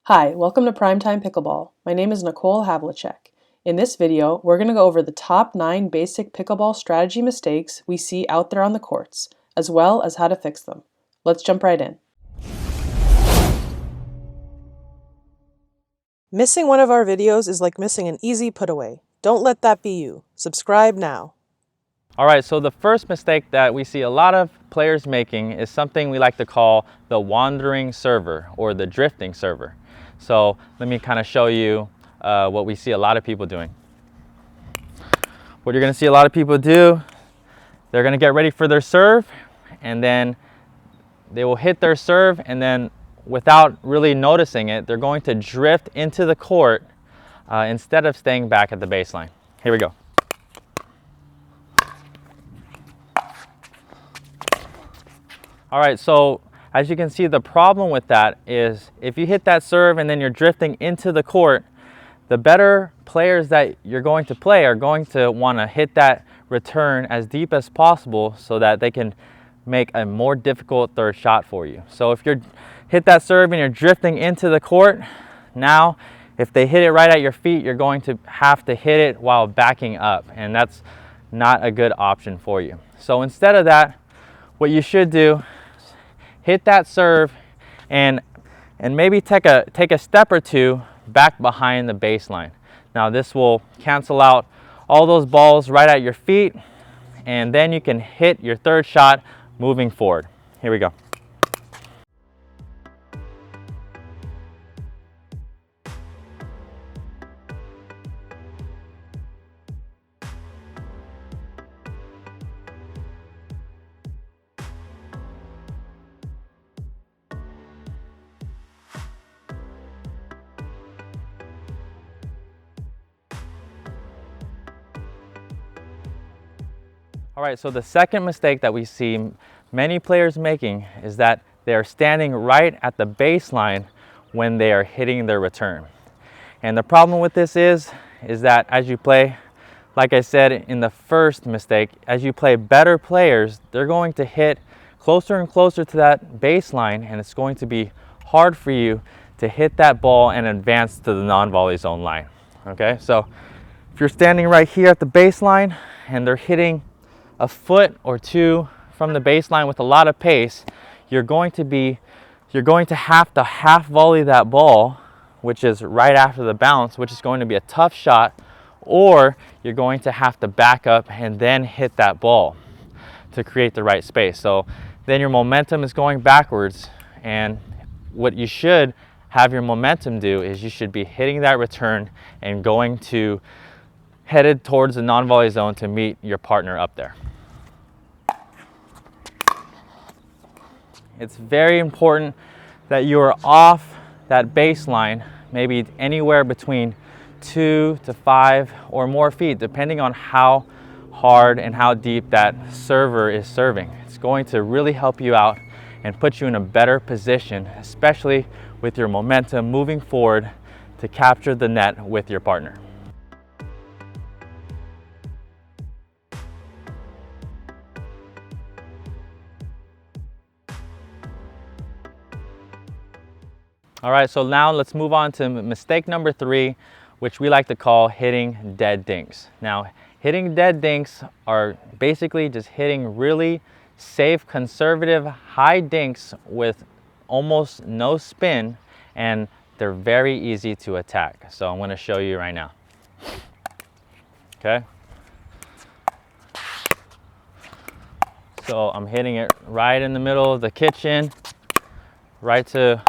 Hi, welcome to PrimeTime Pickleball. My name is Nicole Havlicek. In this video, we're going to go over the top 9 basic pickleball strategy mistakes we see out there on the courts, as well as how to fix them. Let's jump right in. Missing one of our videos is like missing an easy put-away. Don't let that be you. Subscribe now. All right, so the first mistake that we see a lot of players making is something we like to call the wandering server or the drifting server. So let me kind of show you what we see a lot of people doing. What you're going to see a lot of people do, they're going to get ready for their serve, and then they will hit their serve, and then without really noticing it, they're going to drift into the court instead of staying back at the baseline. Here we go. All right, so as you can see, the problem with that is if you hit that serve and then you're drifting into the court, the better players that you're going to play are going to want to hit that return as deep as possible so that they can make a more difficult third shot for you. So if you hit that serve and you're drifting into the court, now if they hit it right at your feet, you're going to have to hit it while backing up, and that's not a good option for you. So instead of that, what you should do, hit that serve and maybe take a step or two back behind the baseline. Now this will cancel out all those balls right at your feet, and then you can hit your third shot moving forward. Here we go. All right, so the second mistake that we see many players making is that they are standing right at the baseline when they are hitting their return. And the problem with this is that as you play, like I said in the first mistake, as you play better players, they're going to hit closer and closer to that baseline, and it's going to be hard for you to hit that ball and advance to the non-volley zone line. Okay, so if you're standing right here at the baseline and they're hitting a foot or two from the baseline with a lot of pace, you're going to have to half volley that ball, which is right after the bounce, which is going to be a tough shot, or you're going to have to back up and then hit that ball to create the right space. So then your momentum is going backwards, and what you should have your momentum do is you should be hitting that return and going to headed towards the non-volley zone to meet your partner up there. It's very important that you are off that baseline, maybe anywhere between 2 to 5 or more feet, depending on how hard and how deep that server is serving. It's going to really help you out and put you in a better position, especially with your momentum moving forward to capture the net with your partner. All right, so now let's move on to mistake number 3, which we like to call hitting dead dinks. Now, hitting dead dinks are basically just hitting really safe, conservative, high dinks with almost no spin, and they're very easy to attack. So I'm going to show you right now. Okay. So I'm hitting it right in the middle of the kitchen, right to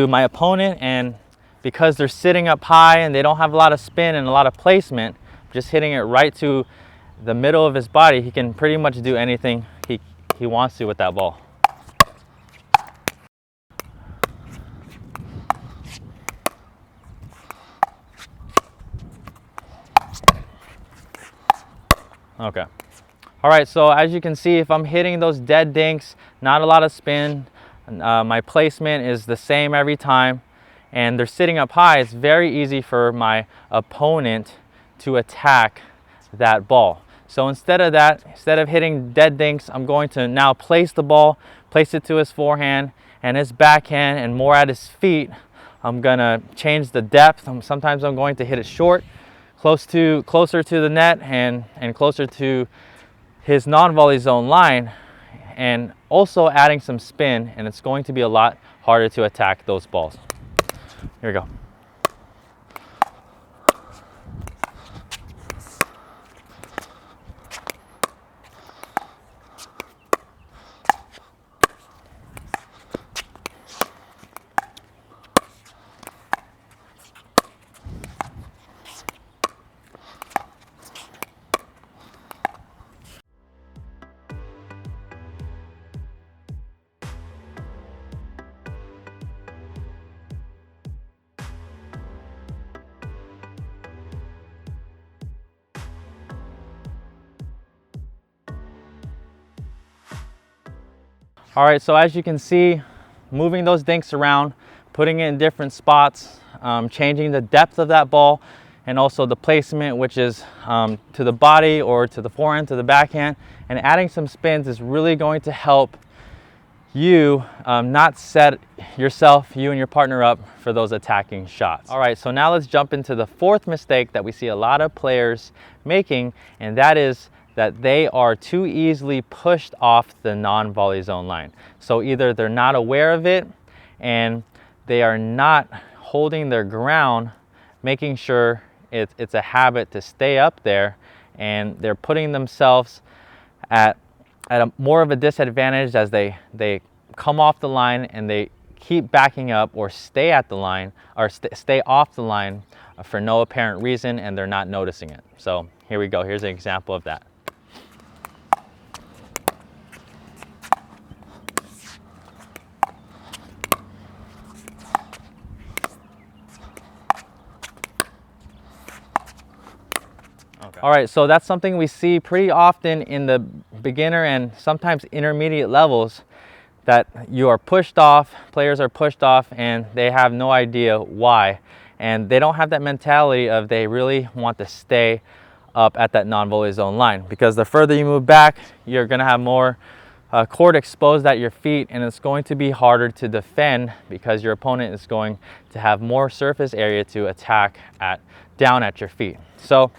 my opponent, and because they're sitting up high and they don't have a lot of spin and a lot of placement, just hitting it right to the middle of his body, he can pretty much do anything he wants to with that ball. Okay. All right, so as you can see, if I'm hitting those dead dinks, not a lot of spin, my placement is the same every time, and they're sitting up high, it's very easy for my opponent to attack that ball. So instead of hitting dead dinks, I'm going to now place the ball, place it to his forehand, and his backhand and more at his feet, I'm gonna change the depth. Sometimes I'm going to hit it short, closer to the net and closer to his non-volley zone line, and also adding some spin, and it's going to be a lot harder to attack those balls. Here we go. All right, so as you can see, moving those dinks around, putting it in different spots, changing the depth of that ball, and also the placement, which is to the body or to the forehand, to the backhand, and adding some spins is really going to help you not set yourself, you and your partner up for those attacking shots. All right, so now let's jump into the fourth mistake that we see a lot of players making, and that is that they are too easily pushed off the non-volley zone line. So either they're not aware of it and they are not holding their ground, making sure it's a habit to stay up there, and they're putting themselves at a more of a disadvantage as they come off the line and they keep backing up or stay at the line or stay off the line for no apparent reason, and they're not noticing it. So here we go. Here's an example of that. All right, so that's something we see pretty often in the beginner and sometimes intermediate levels, that you are pushed off, players are pushed off, and they have no idea why. And they don't have that mentality of they really want to stay up at that non-volley zone line, because the further you move back, you're gonna have more court exposed at your feet, and it's going to be harder to defend because your opponent is going to have more surface area to attack down at your feet. So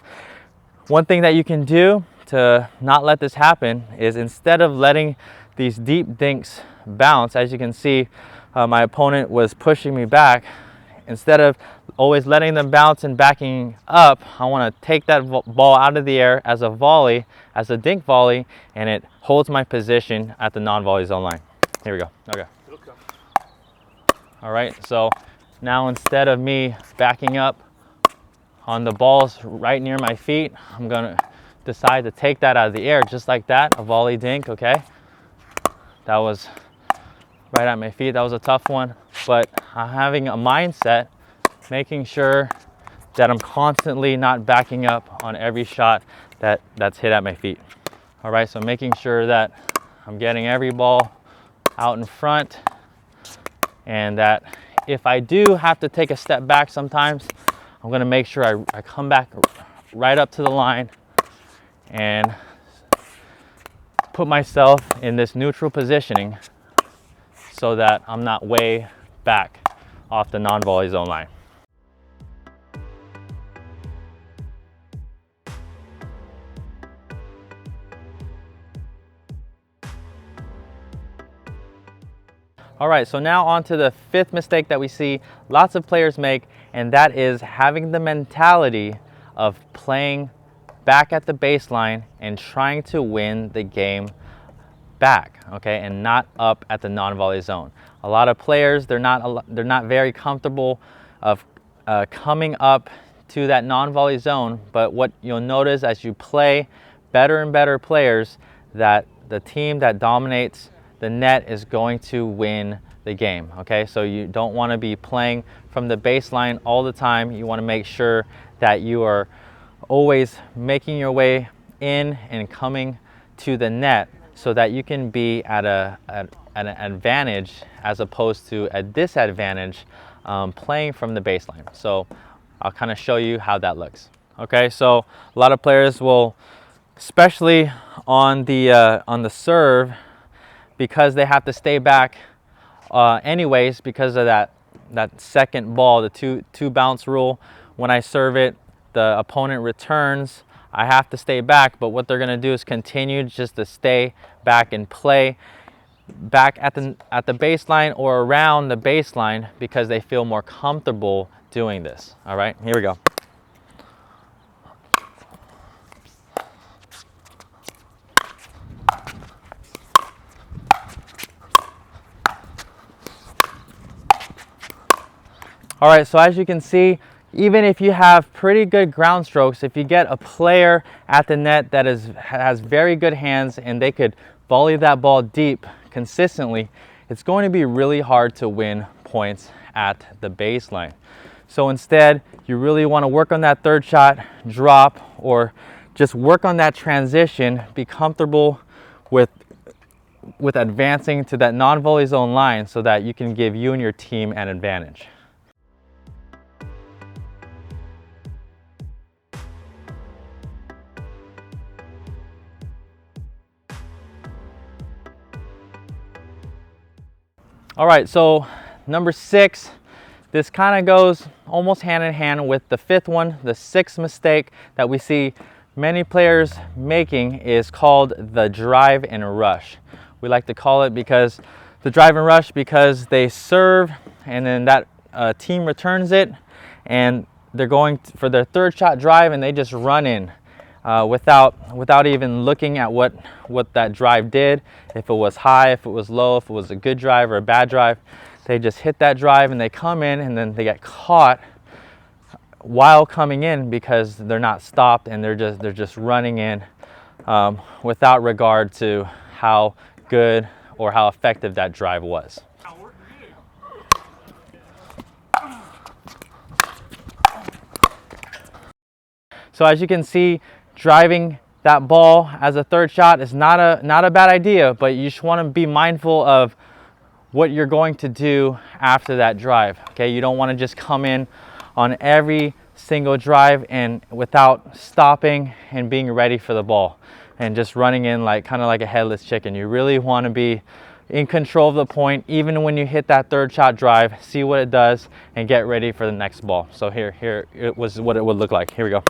one thing that you can do to not let this happen is, instead of letting these deep dinks bounce, as you can see, my opponent was pushing me back. Instead of always letting them bounce and backing up, I want to take that ball out of the air as a volley, as a dink volley, and it holds my position at the non-volley zone line. Here we go. Okay. All right, so now instead of me backing up on the balls right near my feet, I'm gonna decide to take that out of the air just like that, a volley dink, okay? That was right at my feet. That was a tough one, but I'm having a mindset, making sure that I'm constantly not backing up on every shot that's hit at my feet. All right, so making sure that I'm getting every ball out in front, and that if I do have to take a step back sometimes, I'm gonna make sure I come back right up to the line and put myself in this neutral positioning so that I'm not way back off the non-volley zone line. All right, so now on to the fifth mistake that we see lots of players make, and that is having the mentality of playing back at the baseline and trying to win the game back, okay, and not up at the non-volley zone. A lot of players, they're not very comfortable of coming up to that non-volley zone, but what you'll notice as you play better and better players, that the team that dominates the net is going to win the game, okay? So you don't want to be playing from the baseline all the time. You want to make sure that you are always making your way in and coming to the net so that you can be at an advantage as opposed to a disadvantage playing from the baseline. So I'll kind of show you how that looks. Okay, so a lot of players will, especially on the serve, because they have to stay back anyways, because of that second ball, the two bounce rule. When I serve it, the opponent returns, I have to stay back, but what they're going to do is continue just to stay back and play back at the baseline or around the baseline because they feel more comfortable doing this. All right, here we go. All right, so as you can see, even if you have pretty good ground strokes, if you get a player at the net that has very good hands and they could volley that ball deep consistently, it's going to be really hard to win points at the baseline. So instead, you really want to work on that third shot, drop, or just work on that transition, be comfortable with advancing to that non-volley zone line so that you can give you and your team an advantage. All right, so number 6, this kind of goes almost hand in hand with the 5th one. The 6th mistake that we see many players making is called the drive and rush. We like to call it because the drive and rush because they serve and then that team returns it and they're going for their third shot drive and they just run in without even looking at what that drive did, if it was high, if it was low, if it was a good drive or a bad drive. They just hit that drive and they come in and then they get caught while coming in because they're not stopped and they're just running in without regard to how good or how effective that drive was. So as you can see, driving that ball as a third shot is not a bad idea, but you just want to be mindful of what you're going to do after that drive. Okay, you don't want to just come in on every single drive and without stopping and being ready for the ball and just running in like kind of like a headless chicken. You really want to be in control of the point even when you hit that third shot drive, see what it does and get ready for the next ball. So here it was what it would look like. Here we go.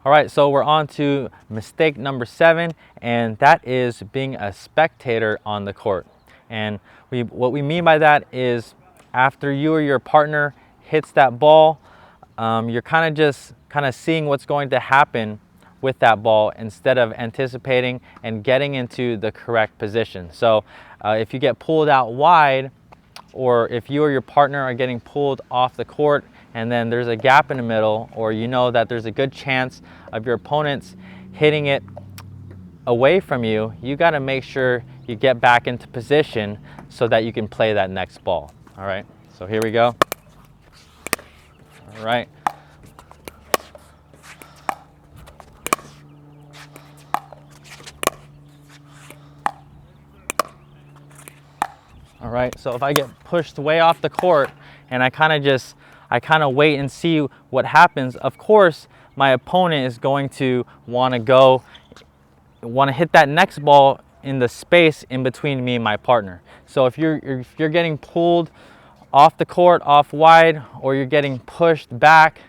All right, so we're on to mistake number 7, and that is being a spectator on the court. And what we mean by that is after you or your partner hits that ball, you're kind of seeing what's going to happen with that ball instead of anticipating and getting into the correct position. So if you get pulled out wide, or if you or your partner are getting pulled off the court and then there's a gap in the middle, or you know that there's a good chance of your opponents hitting it away from you, you got to make sure you get back into position so that you can play that next ball. All right, so here we go. All right. All right, so if I get pushed way off the court and I kind of wait and see what happens, of course, my opponent is going to want to hit that next ball in the space in between me and my partner. So if you're getting pulled off the court, off wide, or you're getting pushed back,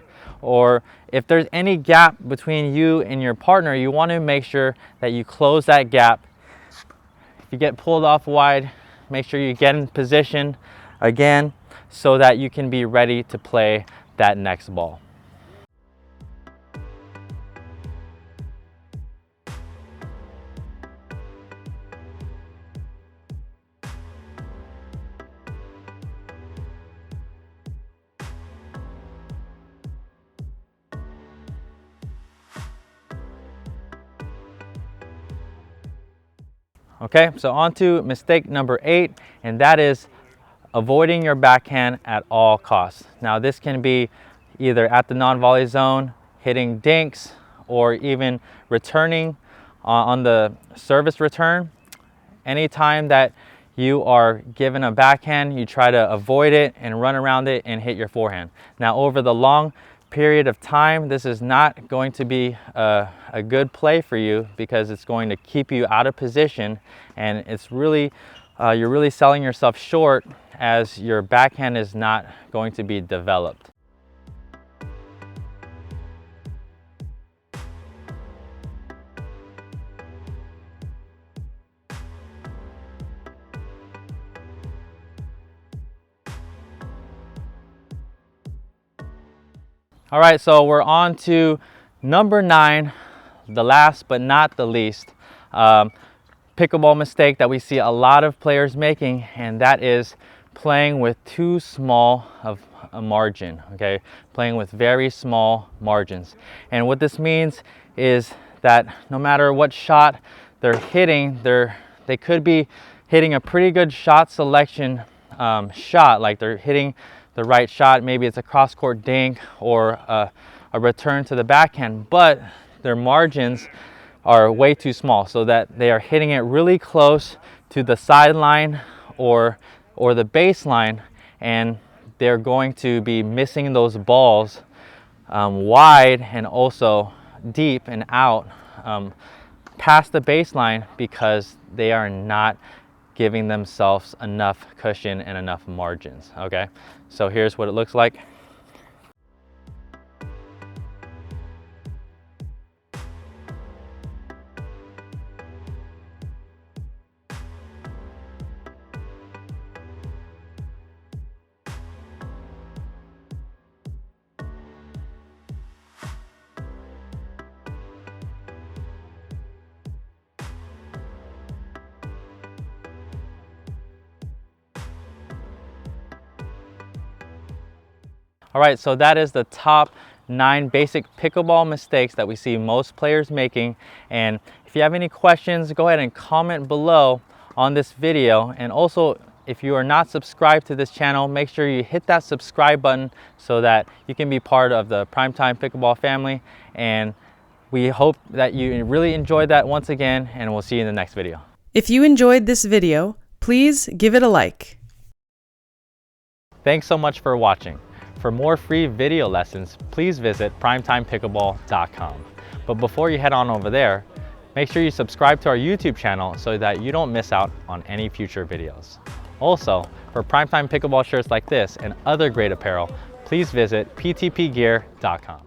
or if there's any gap between you and your partner, you want to make sure that you close that gap. If you get pulled off wide, make sure you get in position again so that you can be ready to play that next ball. Okay, so on to mistake number 8, and that is avoiding your backhand at all costs. Now this can be either at the non-volley zone, hitting dinks, or even returning on the service return. Anytime that you are given a backhand, you try to avoid it and run around it and hit your forehand. Now over the long period of time, this is not going to be a good play for you, because it's going to keep you out of position, and it's really you're really selling yourself short, as your backhand is not going to be developed. All right, so we're on to number 9, the last but not the least pickleball mistake that we see a lot of players making, and that is playing with too small of a margin. Okay, playing with very small margins. And what this means is that no matter what shot they're hitting, they could be hitting a pretty good shot selection shot, like they're hitting the right shot, maybe it's a cross-court dink or a return to the backhand, but their margins are way too small, so that they are hitting it really close to the sideline or the baseline, and they're going to be missing those balls wide and also deep and out past the baseline, because they are not giving themselves enough cushion and enough margins. Okay, so here's what it looks like. All right, so that is the top 9 basic pickleball mistakes that we see most players making. And if you have any questions, go ahead and comment below on this video. And also, if you are not subscribed to this channel, make sure you hit that subscribe button so that you can be part of the PrimeTime Pickleball family. And we hope that you really enjoyed that once again, and we'll see you in the next video. If you enjoyed this video, please give it a like. Thanks so much for watching. For more free video lessons, please visit primetimepickleball.com. But before you head on over there, make sure you subscribe to our YouTube channel so that you don't miss out on any future videos. Also, for PrimeTime Pickleball shirts like this and other great apparel, please visit ptpgear.com.